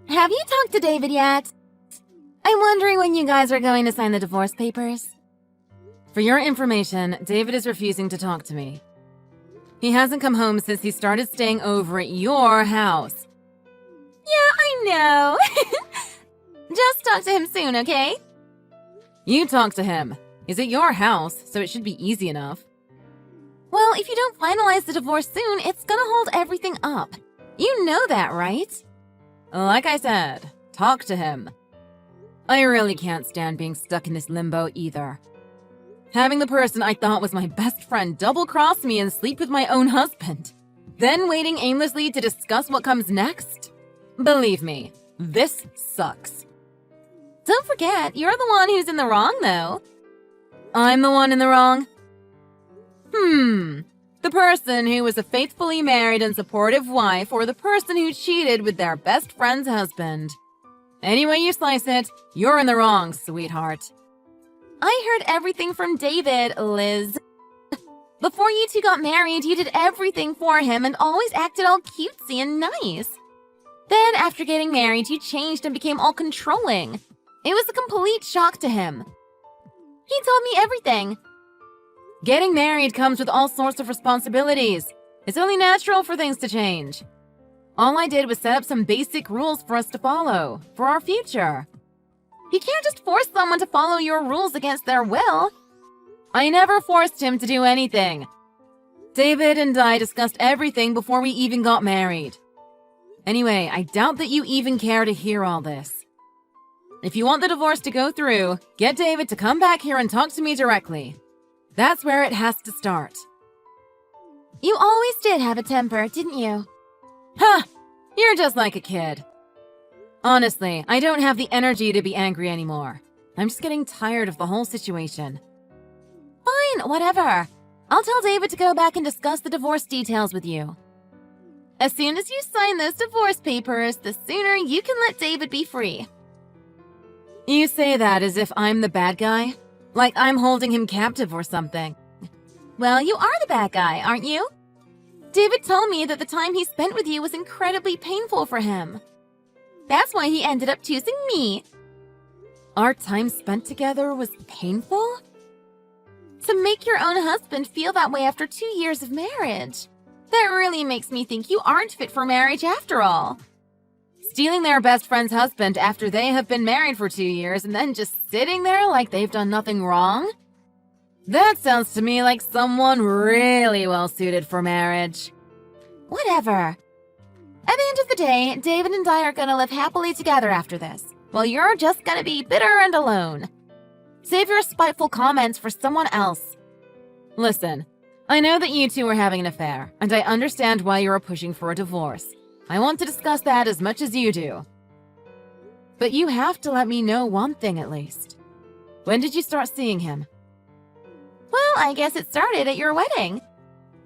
Have you talked to David yet? I'm wondering when you guys are going to sign the divorce papers. For your information, David is refusing to talk to me. He hasn't come home since he started staying over at your house. Yeah, I know. Just talk to him soon, okay? You talk to him. He's at your house, so it should be easy enough. Well, if you don't finalize the divorce soon, it's gonna hold everything up. You know that, right? Like I said, talk to him. I really can't stand being stuck in this limbo either. Having the person I thought was my best friend double-cross me and sleep with my own husband. Then waiting aimlessly to discuss what comes next? Believe me, this sucks. Don't forget, you're the one who's in the wrong, though. I'm the one in the wrong? The person who was a faithfully married and supportive wife, or the person who cheated with their best friend's husband? Any way you slice it, you're in the wrong, sweetheart. I heard everything from David, Liz. Before you two got married, you did everything for him and always acted all cutesy and nice. Then, after getting married, you changed and became all controlling. It was a complete shock to him. He told me everything. Getting married comes with all sorts of responsibilities. It's only natural for things to change. All I did was set up some basic rules for us to follow, for our future. You can't just force someone to follow your rules against their will. I never forced him to do anything. David and I discussed everything before we even got married. Anyway, I doubt that you even care to hear all this. If you want the divorce to go through, get David to come back here and talk to me directly. That's where it has to start. You always did have a temper, didn't you? Ha! You're just like a kid. Honestly, I don't have the energy to be angry anymore. I'm just getting tired of the whole situation. Fine, whatever. I'll tell David to go back and discuss the divorce details with you. As soon as you sign those divorce papers, the sooner you can let David be free. You say that as if I'm the bad guy? Like I'm holding him captive or something. Well, you are the bad guy, aren't you? David told me that the time he spent with you was incredibly painful for him. That's why he ended up choosing me. Our time spent together was painful? To make your own husband feel that way after 2 years of marriage. That really makes me think you aren't fit for marriage after all. Stealing their best friend's husband after they have been married for 2 years and then just sitting there like they've done nothing wrong? That sounds to me like someone really well suited for marriage. Whatever. At the end of the day, David and I are gonna live happily together after this, while you're just gonna be bitter and alone. Save your spiteful comments for someone else. Listen, I know that you two are having an affair, and I understand why you are pushing for a divorce. I want to discuss that as much as you do. But you have to let me know one thing at least. When did you start seeing him? Well, I guess it started at your wedding.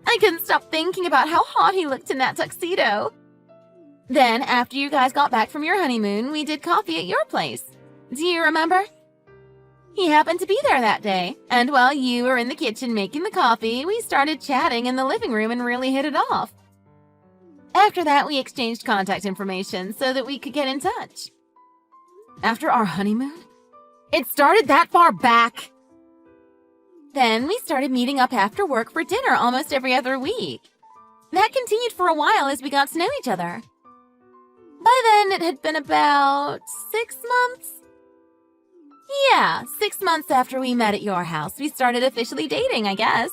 I couldn't stop thinking about how hot he looked in that tuxedo. Then, after you guys got back from your honeymoon, we did coffee at your place. Do you remember? He happened to be there that day, and while you were in the kitchen making the coffee, we started chatting in the living room and really hit it off. After that, we exchanged contact information so that we could get in touch. After our honeymoon? It started that far back? Then we started meeting up after work for dinner almost every other week. That continued for a while as we got to know each other. By then, it had been about 6 months. Yeah, 6 months after we met at your house, we started officially dating, I guess.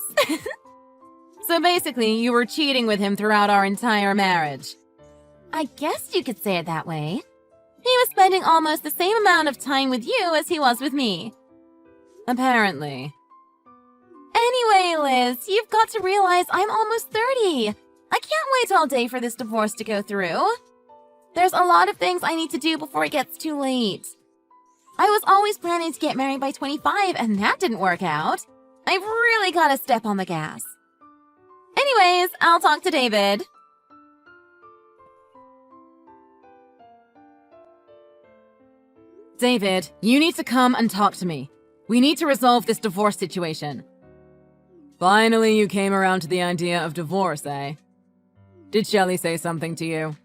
So basically, you were cheating with him throughout our entire marriage. I guess you could say it that way. He was spending almost the same amount of time with you as he was with me. Apparently. Anyway, Liz, you've got to realize I'm almost 30. I can't wait all day for this divorce to go through. There's a lot of things I need to do before it gets too late. I was always planning to get married by 25, and that didn't work out. I've really got to step on the gas. Anyways, I'll talk to David. David, you need to come and talk to me. We need to resolve this divorce situation. Finally, you came around to the idea of divorce, eh? Did Shelley say something to you?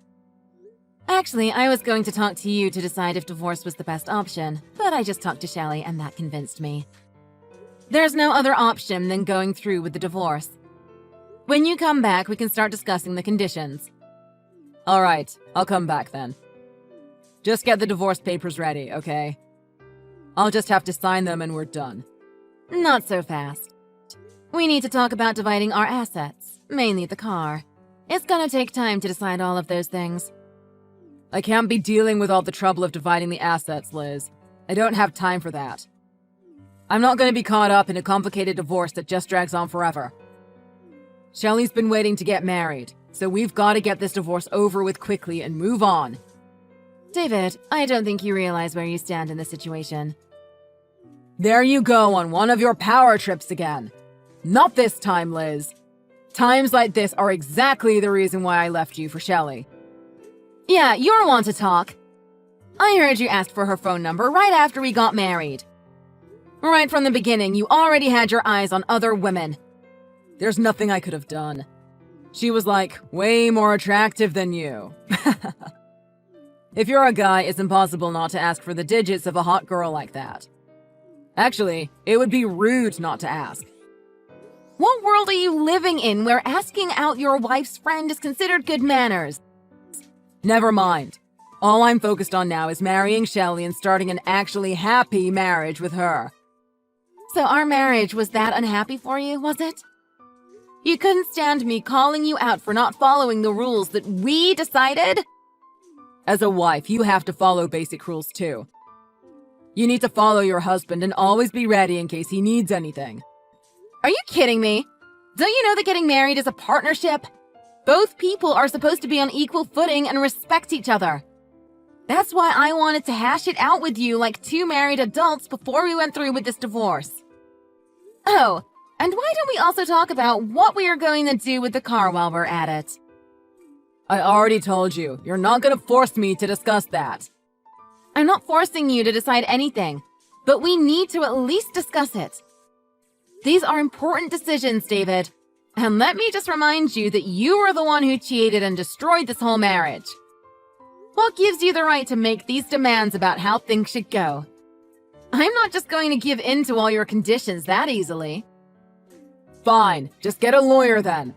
Actually, I was going to talk to you to decide if divorce was the best option, but I just talked to Shelley and that convinced me. There's no other option than going through with the divorce. When you come back, we can start discussing the conditions. All right, I'll come back then. Just get the divorce papers ready, okay? I'll just have to sign them and we're done. Not so fast. We need to talk about dividing our assets, mainly the car. It's gonna take time to decide all of those things. I can't be dealing with all the trouble of dividing the assets, Liz. I don't have time for that. I'm not gonna be caught up in a complicated divorce that just drags on forever. Shelley's been waiting to get married, so we've got to get this divorce over with quickly and move on. David, I don't think you realize where you stand in this situation. There you go on one of your power trips again. Not this time, Liz. Times like this are exactly the reason why I left you for Shelley. Yeah, you're one to talk. I heard you asked for her phone number right after we got married. Right from the beginning, you already had your eyes on other women. There's nothing I could have done. She was, like, way more attractive than you. If you're a guy, it's impossible not to ask for the digits of a hot girl like that. Actually, it would be rude not to ask. What world are you living in where asking out your wife's friend is considered good manners? Never mind. All I'm focused on now is marrying Shelley and starting an actually happy marriage with her. So our marriage was that unhappy for you, was it? You couldn't stand me calling you out for not following the rules that we decided? As a wife, you have to follow basic rules too. You need to follow your husband and always be ready in case he needs anything. Are you kidding me? Don't you know that getting married is a partnership? Both people are supposed to be on equal footing and respect each other. That's why I wanted to hash it out with you like two married adults before we went through with this divorce. Oh, and why don't we also talk about what we are going to do with the car while we're at it? I already told you, you're not going to force me to discuss that. I'm not forcing you to decide anything, but we need to at least discuss it. These are important decisions, David. And let me just remind you that you were the one who cheated and destroyed this whole marriage. What gives you the right to make these demands about how things should go? I'm not just going to give in to all your conditions that easily. Fine, just get a lawyer then.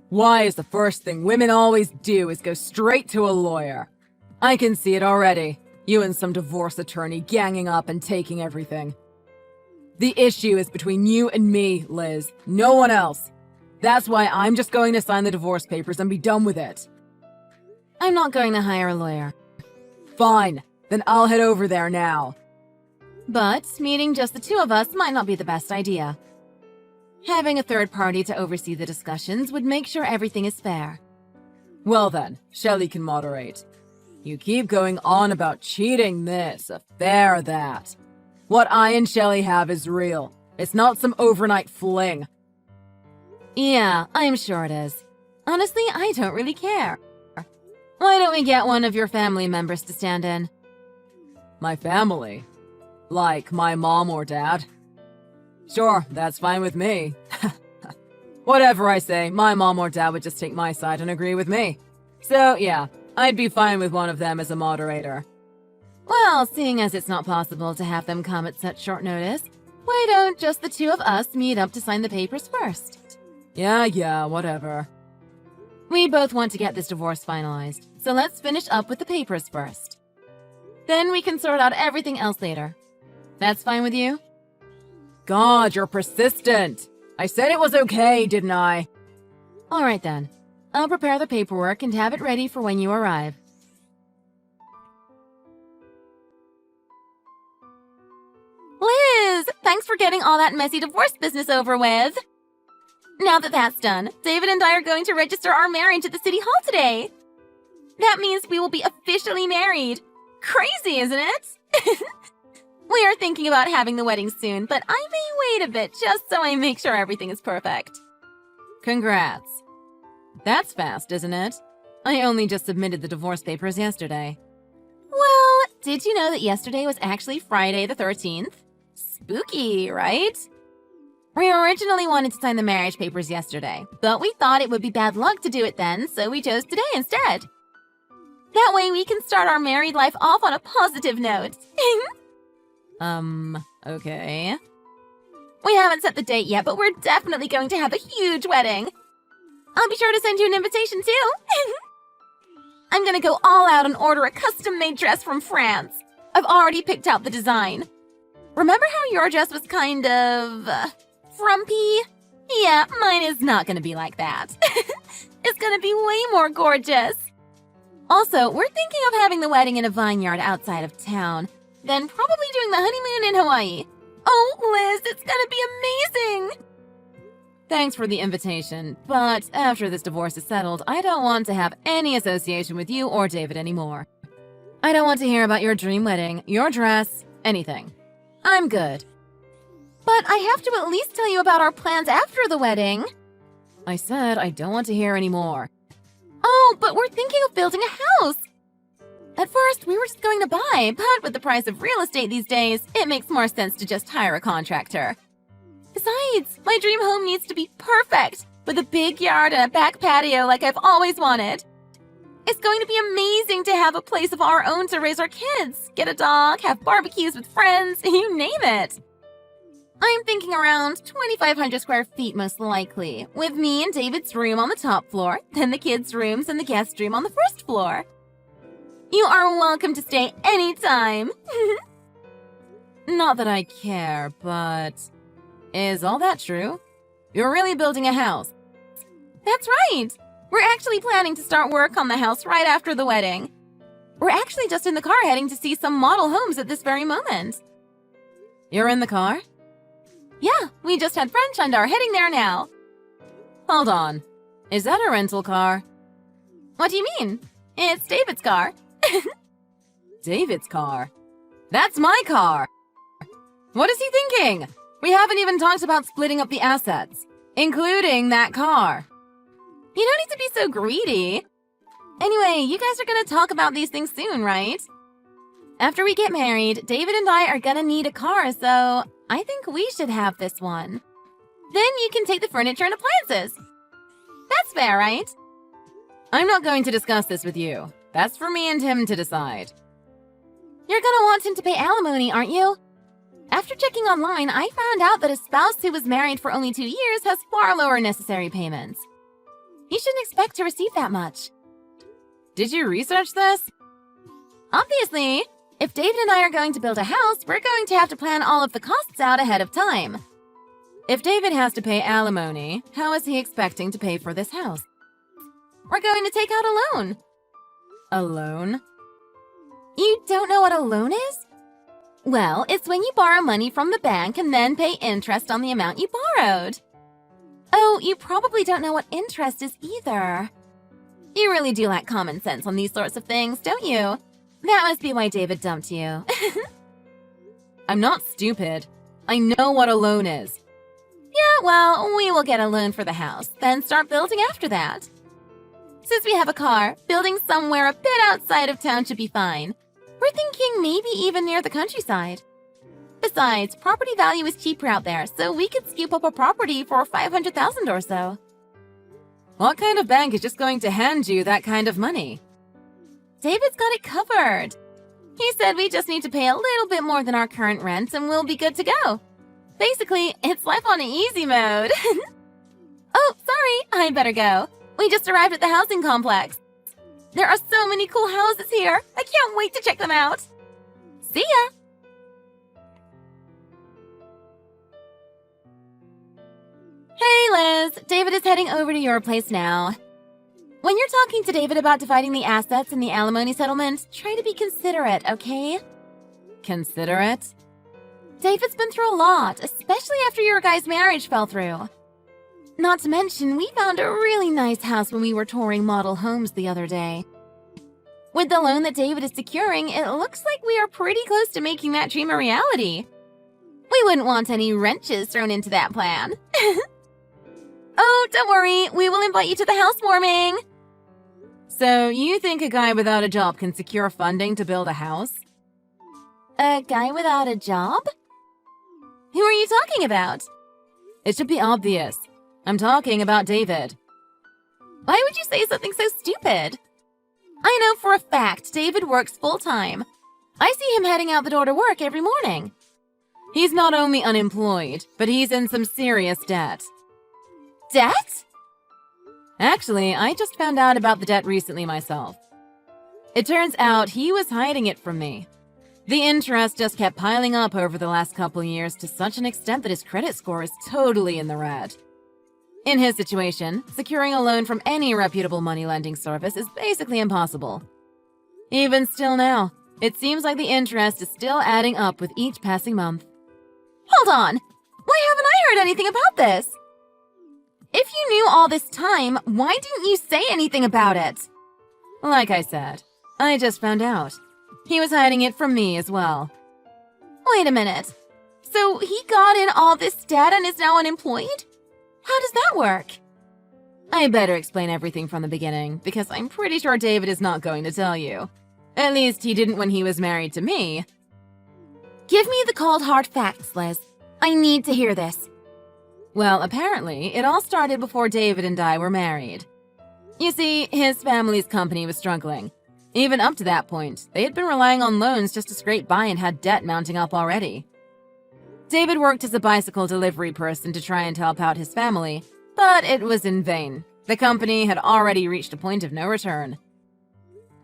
Why is the first thing women always do is go straight to a lawyer? I can see it already. You and some divorce attorney ganging up and taking everything. The issue is between you and me, Liz. No one else. That's why I'm just going to sign the divorce papers and be done with it. I'm not going to hire a lawyer. Fine, then I'll head over there now. But meeting just the two of us might not be the best idea. Having a third party to oversee the discussions would make sure everything is fair. Well then, Shelley can moderate. You keep going on about cheating this, affair that. What I and Shelley have is real. It's not some overnight fling. Yeah, I'm sure it is. Honestly, I don't really care. Why don't we get one of your family members to stand in? My family? Like my mom or dad? Sure, that's fine with me. Whatever I say, my mom or dad would just take my side and agree with me. So yeah, I'd be fine with one of them as a moderator. Well, seeing as it's not possible to have them come at such short notice, why don't just the two of us meet up to sign the papers first? Yeah, whatever. We both want to get this divorce finalized, so let's finish up with the papers first. Then we can sort out everything else later. That's fine with you? God, you're persistent. I said it was okay, didn't I? All right then. I'll prepare the paperwork and have it ready for when you arrive. Liz, thanks for getting all that messy divorce business over with. Now that that's done, David and I are going to register our marriage at the city hall today. That means we will be officially married. Crazy, isn't it? We are thinking about having the wedding soon, but I may wait a bit just so I make sure everything is perfect. Congrats. That's fast, isn't it? I only just submitted the divorce papers yesterday. Well, did you know that yesterday was actually Friday the 13th? Spooky, right? We originally wanted to sign the marriage papers yesterday, but we thought it would be bad luck to do it then, so we chose today instead. That way we can start our married life off on a positive note. Okay. We haven't set the date yet, but we're definitely going to have a huge wedding. I'll be sure to send you an invitation too. I'm gonna go all out and order a custom-made dress from France. I've already picked out the design. Remember how your dress was kind of... frumpy? Yeah, mine is not gonna be like that. It's gonna be way more gorgeous. Also, we're thinking of having the wedding in a vineyard outside of town, then probably doing the honeymoon in Hawaii. Oh, Liz, it's gonna be amazing! Thanks for the invitation, but after this divorce is settled, I don't want to have any association with you or David anymore. I don't want to hear about your dream wedding, your dress, anything. I'm good. But I have to at least tell you about our plans after the wedding. I said I don't want to hear anymore. Oh, but we're thinking of building a house. At first, we were just going to buy, but with the price of real estate these days, it makes more sense to just hire a contractor. Besides, my dream home needs to be perfect, with a big yard and a back patio like I've always wanted. It's going to be amazing to have a place of our own to raise our kids, get a dog, have barbecues with friends, you name it. I'm thinking around 2,500 square feet most likely, with me and David's room on the top floor, then the kids' rooms and the guest room on the first floor. You are welcome to stay anytime. Not that I care, but... is all that true? You're really building a house? That's right! We're actually planning to start work on the house right after the wedding. We're actually just in the car heading to see some model homes at this very moment. You're in the car? Yeah, we just had French and are heading there now. Hold on. Is that a rental car? What do you mean? It's David's car. David's car? That's my car! What is he thinking? We haven't even talked about splitting up the assets, including that car. You don't need to be so greedy. Anyway, you guys are gonna talk about these things soon, right? After we get married, David and I are gonna need a car, so I think we should have this one. Then you can take the furniture and appliances. That's fair, right? I'm not going to discuss this with you. That's for me and him to decide. You're gonna want him to pay alimony, aren't you? After checking online, I found out that a spouse who was married for only 2 years has far lower necessary payments. You shouldn't expect to receive that much. Did you research this? Obviously, if David and I are going to build a house, we're going to have to plan all of the costs out ahead of time. If David has to pay alimony, how is he expecting to pay for this house? We're going to take out a loan. A loan? You don't know what a loan is? Well, it's when you borrow money from the bank and then pay interest on the amount you borrowed. Oh, you probably don't know what interest is either. You really do lack common sense on these sorts of things, don't you? That must be why David dumped you. I'm not stupid. I know what a loan is. Yeah, well, we will get a loan for the house, then start building after that. Since we have a car, building somewhere a bit outside of town should be fine. We're thinking maybe even near the countryside. Besides, property value is cheaper out there, so we could scoop up a property for $500,000 or so. What kind of bank is just going to hand you that kind of money? David's got it covered. He said we just need to pay a little bit more than our current rent and we'll be good to go. Basically, it's life on easy mode. Oh, sorry, I better go. We just arrived at the housing complex. There are so many cool houses here. I can't wait to check them out. See ya! Hey, Liz. David is heading over to your place now. When you're talking to David about dividing the assets in the alimony settlement, try to be considerate, okay? Considerate? David's been through a lot, especially after your guys' marriage fell through. Not to mention, we found a really nice house when we were touring model homes the other day. With the loan that David is securing, it looks like we are pretty close to making that dream a reality. We wouldn't want any wrenches thrown into that plan. Oh, don't worry, we will invite you to the housewarming. So you think a guy without a job can secure funding to build a house? A guy without a job? Who are you talking about? It should be obvious. I'm talking about David. Why would you say something so stupid? I know for a fact David works full-time. I see him heading out the door to work every morning. He's not only unemployed, but he's in some serious debt. Debt? Actually, I just found out about the debt recently myself. It turns out he was hiding it from me. The interest just kept piling up over the last couple years to such an extent that his credit score is totally in the red. In his situation, securing a loan from any reputable money lending service is basically impossible. Even still now, it seems like the interest is still adding up with each passing month. Hold on! Why haven't I heard anything about this? If you knew all this time, why didn't you say anything about it? Like I said, I just found out. He was hiding it from me as well. Wait a minute. So he got in all this debt and is now unemployed? How does that work? I better explain everything from the beginning, because I'm pretty sure David is not going to tell you. At least he didn't when he was married to me. Give me the cold hard facts, Liz. I need to hear this. Well, apparently, it all started before David and I were married. You see, his family's company was struggling. Even up to that point, they had been relying on loans just to scrape by and had debt mounting up already. David worked as a bicycle delivery person to try and help out his family, but it was in vain. The company had already reached a point of no return.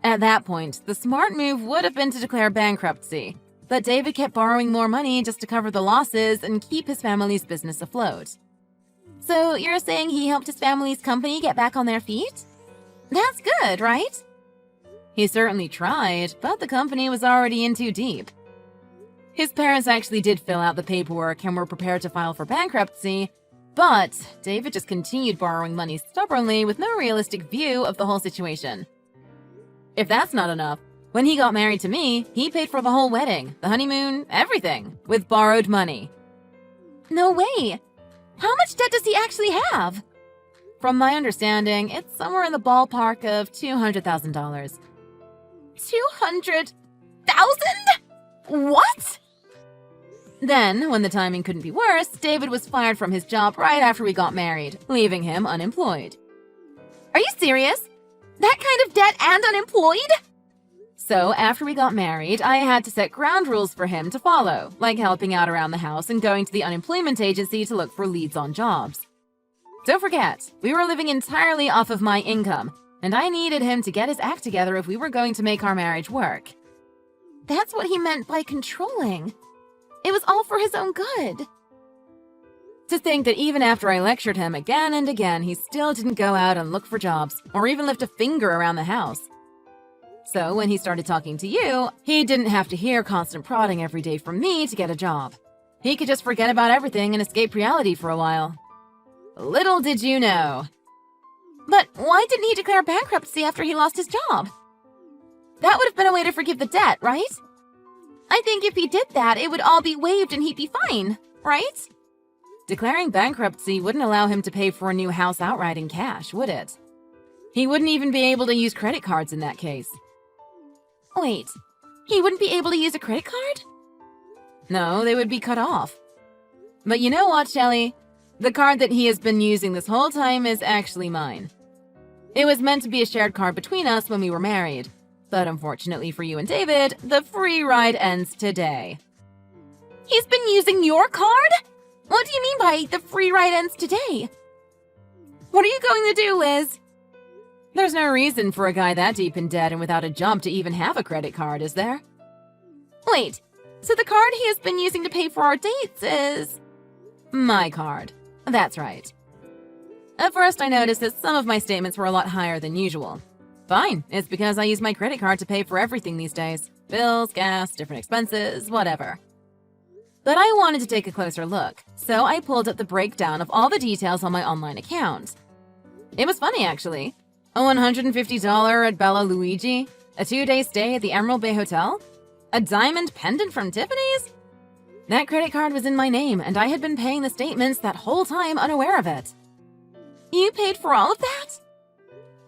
At that point, the smart move would have been to declare bankruptcy, but David kept borrowing more money just to cover the losses and keep his family's business afloat. So you're saying he helped his family's company get back on their feet? That's good, right? He certainly tried, but the company was already in too deep. His parents actually did fill out the paperwork and were prepared to file for bankruptcy, but David just continued borrowing money stubbornly with no realistic view of the whole situation. If that's not enough, when he got married to me, he paid for the whole wedding, the honeymoon, everything, with borrowed money. No way! How much debt does he actually have? From my understanding, it's somewhere in the ballpark of $200,000. 200,000? What? Then, when the timing couldn't be worse, David was fired from his job right after we got married, leaving him unemployed. Are you serious? That kind of debt and unemployed? So, after we got married, I had to set ground rules for him to follow, like helping out around the house and going to the unemployment agency to look for leads on jobs. Don't forget, we were living entirely off of my income, and I needed him to get his act together if we were going to make our marriage work. That's what he meant by controlling. It was all for his own good. To think that even after I lectured him again and again, he still didn't go out and look for jobs, or even lift a finger around the house. So when he started talking to you, he didn't have to hear constant prodding every day from me to get a job. He could just forget about everything and escape reality for a while. Little did you know. But why didn't he declare bankruptcy after he lost his job? That would have been a way to forgive the debt, right? I think if he did that, it would all be waived and he'd be fine, right? Declaring bankruptcy wouldn't allow him to pay for a new house outright in cash, would it? He wouldn't even be able to use credit cards in that case. Wait, he wouldn't be able to use a credit card? No, they would be cut off. But you know what, Shelley? The card that he has been using this whole time is actually mine. It was meant to be a shared card between us when we were married. But unfortunately for you and David, the free ride ends today. He's been using your card? What do you mean by the free ride ends today? What are you going to do, Liz? There's no reason for a guy that deep in debt and without a job to even have a credit card, is there? Wait, so the card he has been using to pay for our dates is... My card. That's right. At first I noticed that some of my statements were a lot higher than usual. Fine, it's because I use my credit card to pay for everything these days. Bills, gas, different expenses, whatever. But I wanted to take a closer look, so I pulled up the breakdown of all the details on my online account. It was funny, actually. A $150 at Bella Luigi, a 2-day stay at the Emerald Bay Hotel, a diamond pendant from Tiffany's. That credit card was in my name, and I had been paying the statements that whole time unaware of it. You paid for all of that?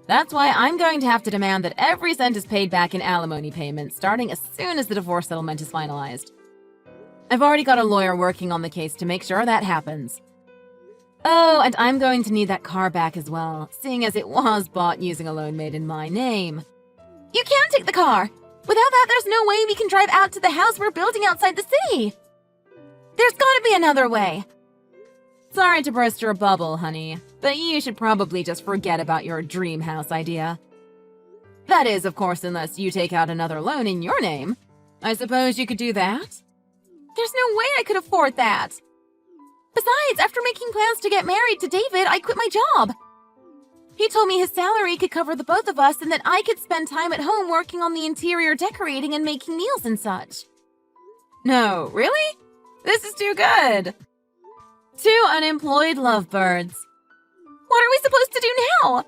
That's why I'm going to have to demand that every cent is paid back in alimony payments starting as soon as the divorce settlement is finalized. I've already got a lawyer working on the case to make sure that happens. Oh, and I'm going to need that car back as well, seeing as it was bought using a loan made in my name. You can take the car. Without that, there's no way we can drive out to the house we're building outside the city. There's gotta be another way. Sorry to burst your bubble, honey, but you should probably just forget about your dream house idea. That is, of course, unless you take out another loan in your name. I suppose you could do that? There's no way I could afford that. Besides, after making plans to get married to David, I quit my job. He told me his salary could cover the both of us and that I could spend time at home working on the interior decorating and making meals and such. No, really? This is too good. Two unemployed lovebirds. What are we supposed to do now?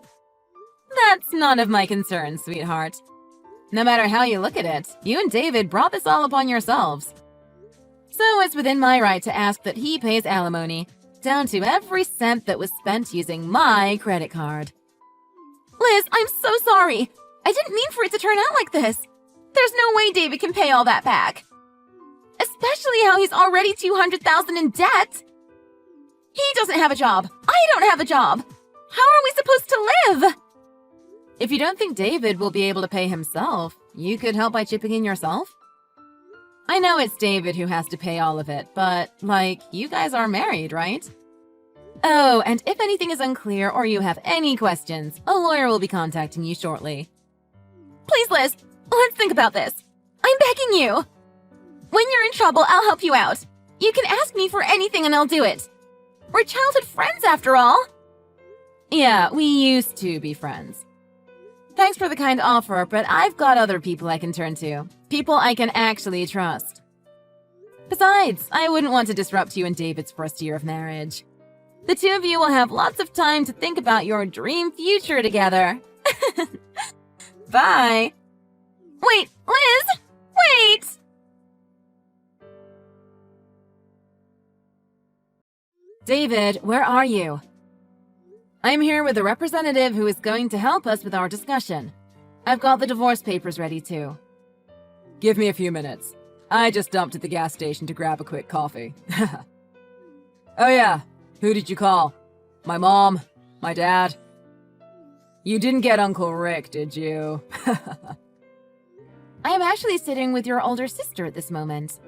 That's none of my concern, sweetheart. No matter how you look at it, you and David brought this all upon yourselves. So it's within my right to ask that he pays alimony, down to every cent that was spent using my credit card. Liz, I'm so sorry. I didn't mean for it to turn out like this. There's no way David can pay all that back. Especially how he's already $200,000 in debt. He doesn't have a job. I don't have a job. How are we supposed to live? If you don't think David will be able to pay himself, you could help by chipping in yourself. I know it's David who has to pay all of it, but, you guys are married, right? Oh, and if anything is unclear or you have any questions, a lawyer will be contacting you shortly. Please, Liz, let's think about this. I'm begging you. When you're in trouble, I'll help you out. You can ask me for anything and I'll do it. We're childhood friends, after all. Yeah, we used to be friends. Thanks for the kind offer, but I've got other people I can turn to. People I can actually trust. Besides, I wouldn't want to disrupt you and David's first year of marriage. The two of you will have lots of time to think about your dream future together. Bye. Wait, Liz! Wait! David, where are you? I'm here with a representative who is going to help us with our discussion. I've got the divorce papers ready too. Give me a few minutes. I just stopped at the gas station to grab a quick coffee. Oh yeah, who did you call? My mom? My dad? You didn't get Uncle Rick, did you? I am actually sitting with your older sister at this moment.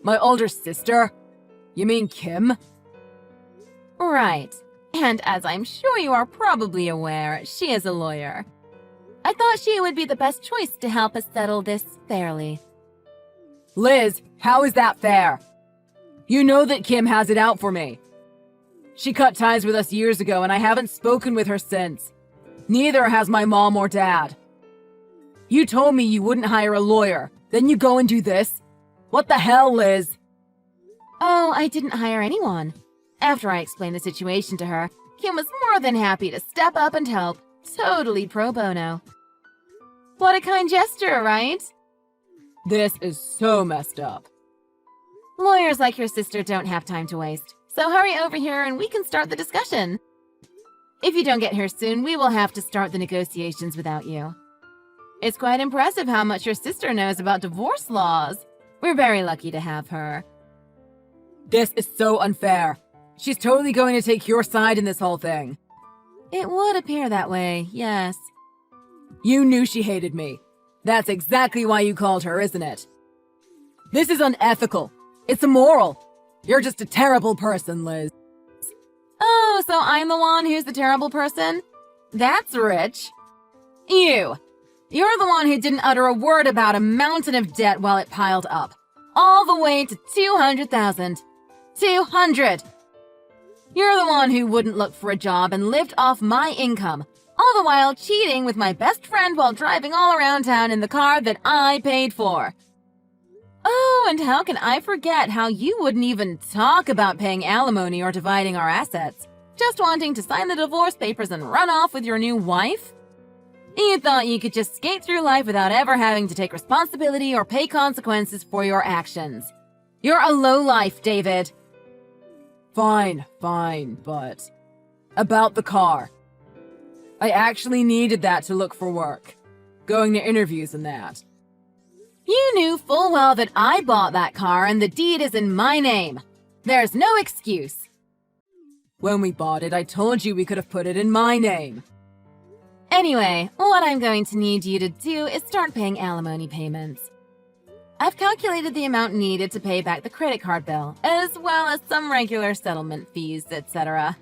My older sister? You mean Kim? Right. And as I'm sure you are probably aware, she is a lawyer. I thought she would be the best choice to help us settle this fairly. Liz, how is that fair? You know that Kim has it out for me. She cut ties with us years ago and I haven't spoken with her since. Neither has my mom or dad. You told me you wouldn't hire a lawyer, then you go and do this? What the hell, Liz? Oh, I didn't hire anyone. After I explained the situation to her, Kim was more than happy to step up and help. Totally pro bono. What a kind gesture, right? This is so messed up. Lawyers like your sister don't have time to waste, so hurry over here and we can start the discussion. If you don't get here soon, we will have to start the negotiations without you. It's quite impressive how much your sister knows about divorce laws. We're very lucky to have her. This is so unfair. She's totally going to take your side in this whole thing. It would appear that way, yes. You knew she hated me. That's exactly why you called her, isn't it? This is unethical. It's immoral. You're just a terrible person, Liz. Oh, so I'm the one who's the terrible person? That's rich. You're the one who didn't utter a word about a mountain of debt while it piled up. All the way to 200,000. 200! You're the one who wouldn't look for a job and lived off my income, all the while cheating with my best friend while driving all around town in the car that I paid for. Oh, and how can I forget how you wouldn't even talk about paying alimony or dividing our assets, just wanting to sign the divorce papers and run off with your new wife? You thought you could just skate through life without ever having to take responsibility or pay consequences for your actions. You're a lowlife, David. Fine, but... About the car. I actually needed that to look for work. Going to interviews and that. You knew full well that I bought that car and the deed is in my name. There's no excuse. When we bought it, I told you we could have put it in my name. Anyway, what I'm going to need you to do is start paying alimony payments. I've calculated the amount needed to pay back the credit card bill, as well as some regular settlement fees, etc.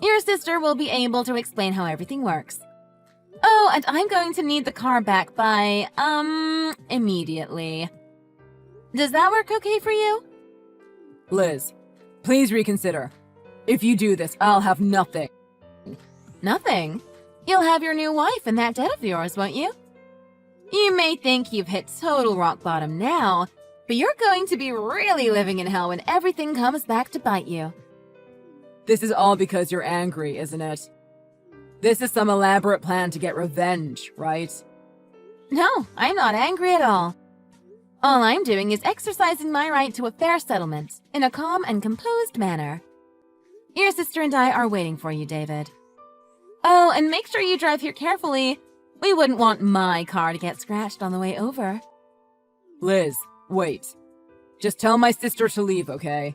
Your sister will be able to explain how everything works. Oh, and I'm going to need the car back by, immediately. Does that work okay for you? Liz, please reconsider. If you do this, I'll have nothing. Nothing? You'll have your new wife and that debt of yours, won't you? You may think you've hit total rock bottom now, but you're going to be really living in hell when everything comes back to bite you. This is all because you're angry, isn't it? This is some elaborate plan to get revenge, right? No, I'm not angry at all. All I'm doing is exercising my right to a fair settlement in a calm and composed manner. Your sister and I are waiting for you, David. Oh, and make sure you drive here carefully. We wouldn't want my car to get scratched on the way over. Liz, wait. Just tell my sister to leave, okay?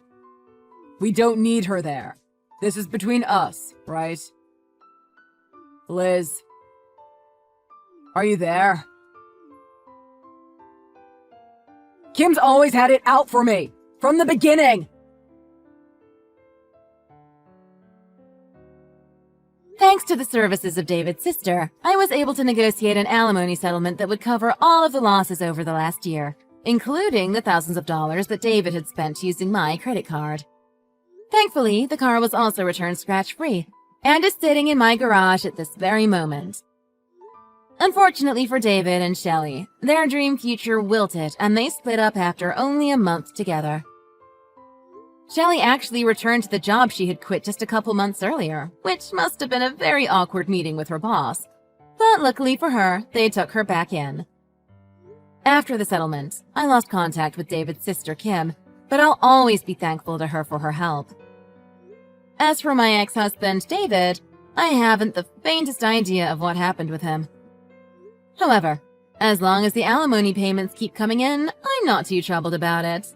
We don't need her there. This is between us, right? Liz. Are you there? Kim's always had it out for me. From the beginning. Thanks to the services of David's sister, I was able to negotiate an alimony settlement that would cover all of the losses over the last year, including the thousands of dollars that David had spent using my credit card. Thankfully, the car was also returned scratch-free, and is sitting in my garage at this very moment. Unfortunately for David and Shelley, their dream future wilted and they split up after only a month together. Shelley actually returned to the job she had quit just a couple months earlier, which must have been a very awkward meeting with her boss. But luckily for her, they took her back in. After the settlement, I lost contact with David's sister Kim, but I'll always be thankful to her for her help. As for my ex-husband, David, I haven't the faintest idea of what happened with him. However, as long as the alimony payments keep coming in, I'm not too troubled about it.